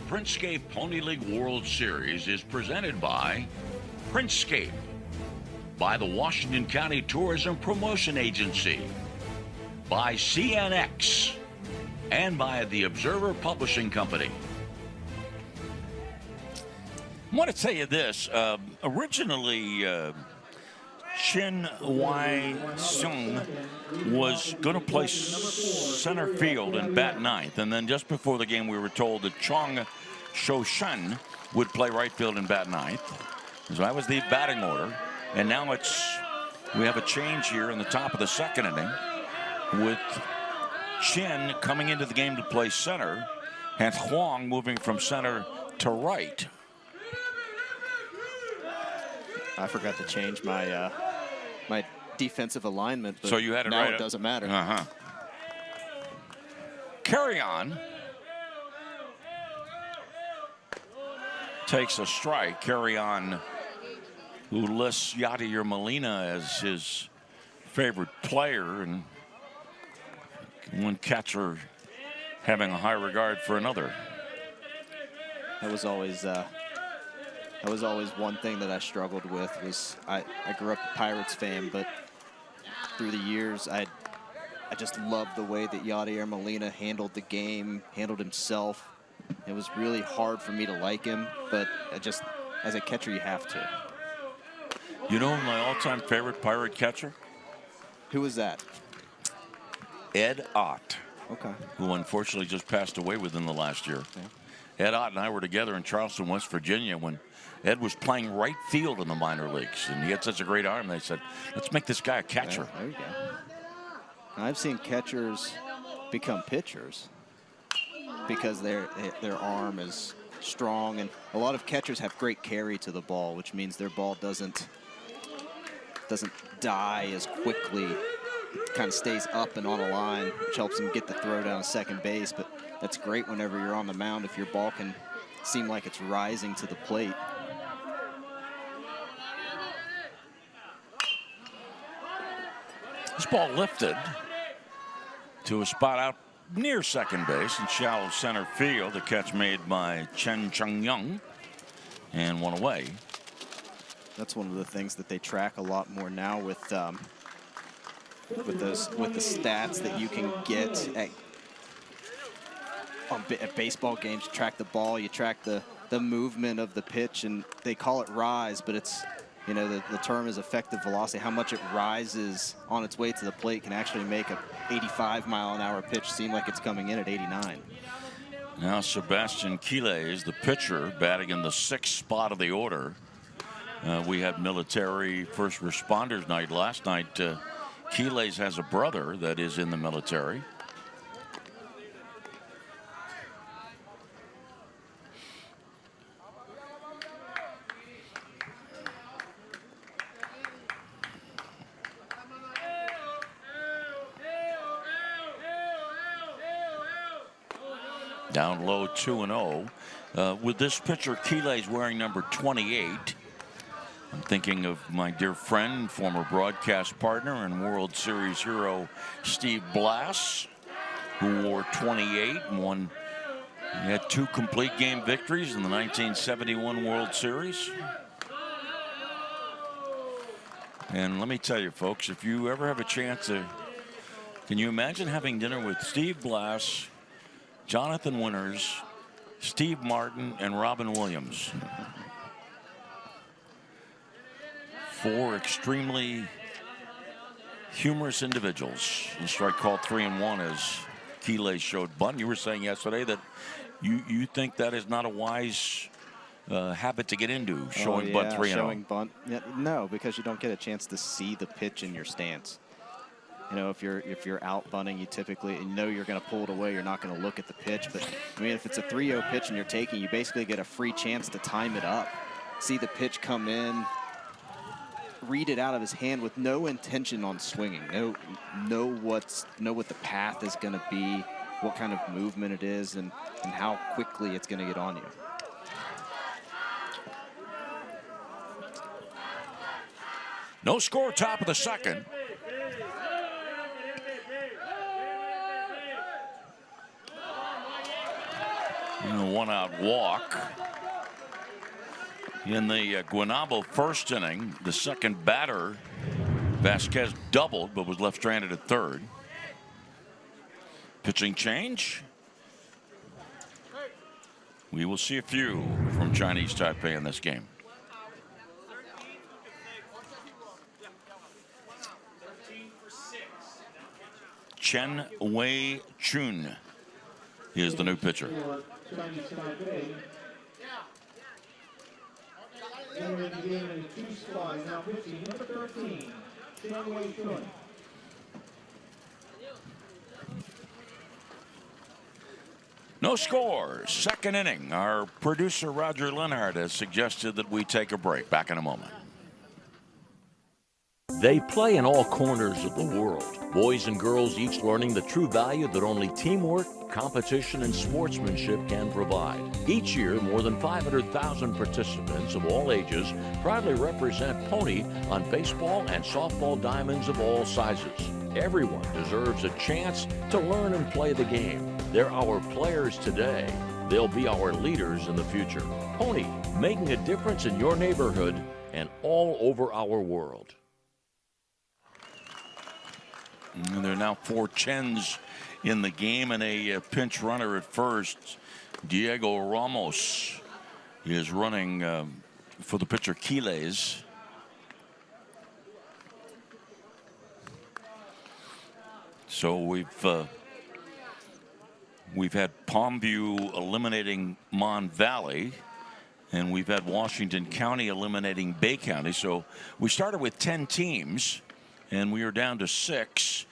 Princescape Pony League World Series is presented by Princescape, by the Washington County Tourism Promotion Agency, by CNX, and by the Observer Publishing Company. I want to tell you this. Originally, Chin Wai-sung was going to play center field and bat ninth. And then just before the game, we were told that Chong Shoshan would play right field and bat ninth. So that was the batting order. And now we have a change here in the top of the second inning with Chin coming into the game to play center and Huang moving from center to right. I forgot to change my my defensive alignment, but so you had it now right. It doesn't matter. Carry on. Takes a strike. Carry on, who lists Yadier Molina as his favorite player, and one catcher having a high regard for another. That was always one thing that I struggled with. Was I grew up a Pirates fan, but through the years I just loved the way that Yadier Molina handled the game, handled himself. It was really hard for me to like him, but as a catcher, you have to. You know my all-time favorite Pirate catcher? Who was that? Ed Ott. Okay. Who unfortunately just passed away within the last year. Yeah. Ed Ott and I were together in Charleston, West Virginia when Ed was playing right field in the minor leagues, and he had such a great arm. They said, let's make this guy a catcher. Yeah, there you go. I've seen catchers become pitchers because their arm is strong, and a lot of catchers have great carry to the ball, which means their ball doesn't die as quickly. It kind of stays up and on a line, which helps them get the throw down to second base. But that's great whenever you're on the mound if your ball can seem like it's rising to the plate. This ball lifted to a spot out near second base in shallow center field. The catch made by Chen Chung-young and one away. That's one of the things that they track a lot more now with the stats that you can get at baseball games. You track the ball, you track the movement of the pitch, and they call it rise, but it's, you know, the term is effective velocity. How much it rises on its way to the plate can actually make a 85-mile-an-hour pitch seem like it's coming in at 89. Now Sebastian Quiles, the pitcher, batting in the 6th spot of the order. We had military first responders night last night. Quiles has a brother that is in the military. Down low 2-0. With this pitcher, Quiles wearing number 28. I'm thinking of my dear friend, former broadcast partner and World Series hero Steve Blass, who wore 28 and he had 2 complete game victories in the 1971 World Series. And let me tell you, folks, if you ever have a chance to, can you imagine having dinner with Steve Blass, Jonathan Winters, Steve Martin, and Robin Williams? 4 extremely humorous individuals. The strike called 3-1 as Quiles showed bunt. You were saying yesterday that you think that is not a wise habit to get into, showing bunt 3-0. Showing bunt. Yeah, no, because you don't get a chance to see the pitch in your stance. You know, if you're out bunting, you typically, and you know you're going to pull it away, you're not going to look at the pitch. But I mean, if it's a 3-0 pitch and you're taking, you basically get a free chance to time it up, see the pitch come in, read it out of his hand with no intention on swinging. Know what the path is going to be, what kind of movement it is, and how quickly it's going to get on you. No score, top of the second. And a one-out walk. In the Guanabo first inning, the second batter, Vasquez, doubled but was left stranded at third. Pitching change. We will see a few from Chinese Taipei in this game. Chen Wei Chun is the new pitcher. No score. Second inning. Our producer Roger Lenhart has suggested that we take a break. Back in a moment. They play in all corners of the world. Boys and girls each learning the true value that only teamwork, competition, and sportsmanship can provide. Each year, more than 500,000 participants of all ages proudly represent Pony on baseball and softball diamonds of all sizes. Everyone deserves a chance to learn and play the game. They're our players today. They'll be our leaders in the future. Pony, making a difference in your neighborhood and all over our world. And there are now 4 Chens in the game and a pinch runner at first. Diego Ramos is running for the pitcher Quiles. So we've had Palmview eliminating Mon Valley, and we've had Washington County eliminating Bay County. So we started with 10 teams, and we are down to 6.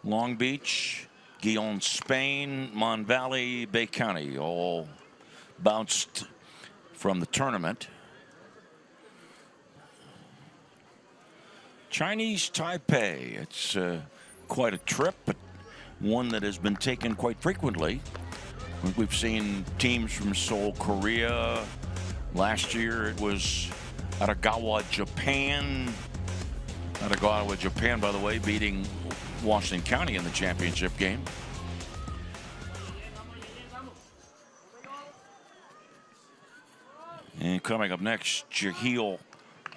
Long Beach, Guion, Spain, Mon Valley, Bay County all bounced from the tournament. Chinese Taipei, it's quite a trip, but one that has been taken quite frequently. We've seen teams from Seoul, Korea. Last year it was Aragawa, Japan. Aragawa, Japan, by the way, beating Washington County in the championship game. And coming up next, Jahil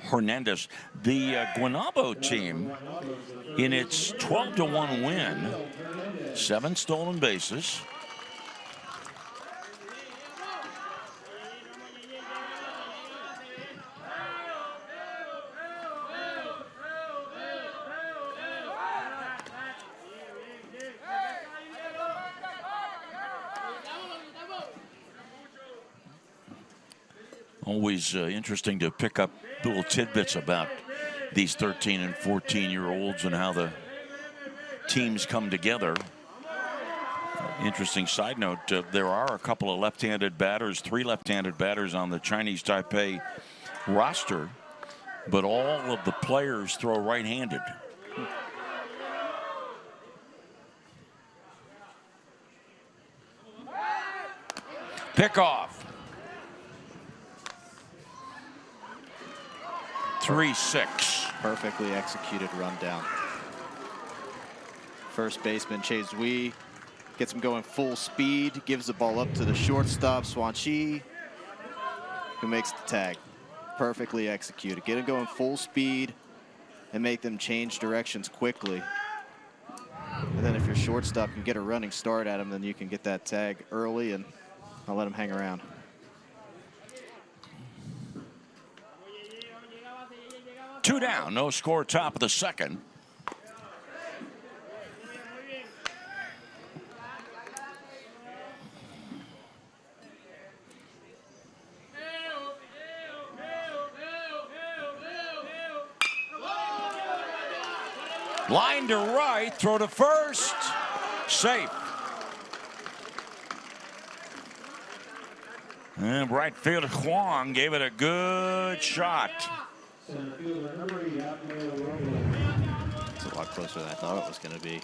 Hernandez. The Guanabo team, in its 12-1 win, 7 stolen bases. Always interesting to pick up little tidbits about these 13 and 14-year-olds and how the teams come together. Interesting side note, there are a couple of left-handed batters, 3 left-handed batters on the Chinese Taipei roster, but all of the players throw right-handed. Pickoff. 3-6. Perfectly executed rundown. First baseman Chase Wee gets him going full speed, gives the ball up to the shortstop Swan Chi, who makes the tag. Perfectly executed. Get him going full speed and make them change directions quickly. And then if your shortstop can get a running start at him, then you can get that tag early and not let him hang around. Two down, no score, top of the second. Line to right, throw to first, safe. And right fielder Huang gave it a good shot. It's a lot closer than I thought it was going to be.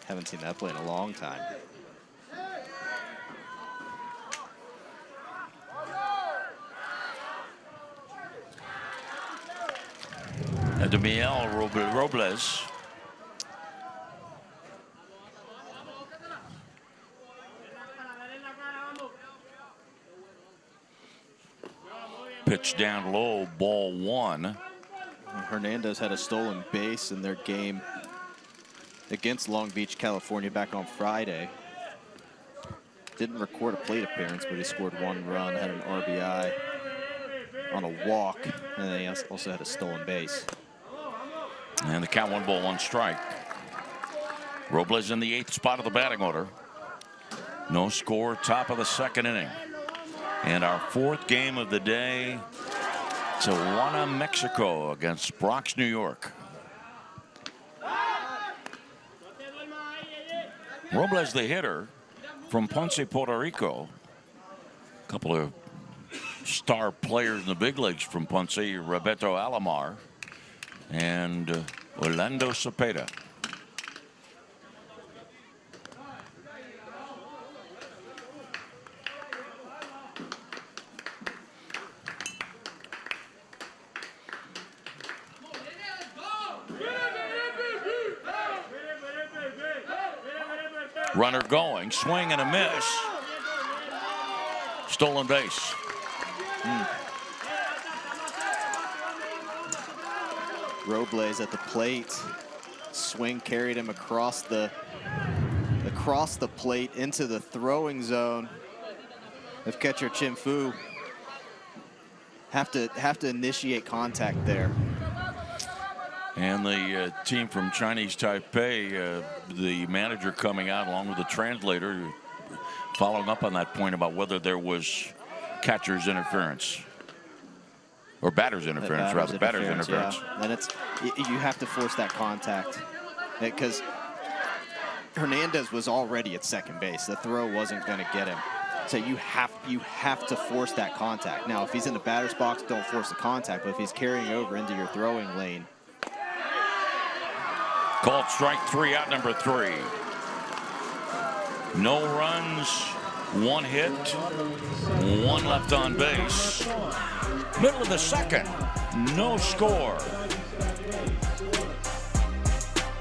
Haven't seen that play in a long time. Damiel Robles. Pitch down low, ball one. Hernandez had a stolen base in their game against Long Beach, California back on Friday. Didn't record a plate appearance, but he scored 1 run, had an RBI on a walk, and then he also had a stolen base. And the count 1 ball 1 strike. Robles in the 8th spot of the batting order. No score, top of the 2nd inning. And our 4th game of the day, Tijuana, Mexico against Bronx, New York. Robles, the hitter from Ponce, Puerto Rico. A couple of star players in the big leagues from Ponce, Roberto Alomar and Orlando Cepeda. Runner going, swing and a miss. Stolen base. Robles at the plate. Swing carried him across the plate into the throwing zone. If catcher Chin Fu have to initiate contact there. And the team from Chinese Taipei, the manager coming out along with the translator, following up on that point about whether there was catcher's interference. Or batter's interference, rather. Batter's interference. Yeah. And you have to force that contact. Because Hernandez was already at second base. The throw wasn't going to get him. So you have to force that contact. Now, if he's in the batter's box, don't force the contact. But if he's carrying over into your throwing lane. Called strike 3, out number 3. No runs, 1 hit, 1 left on base. Middle of the 2nd, no score.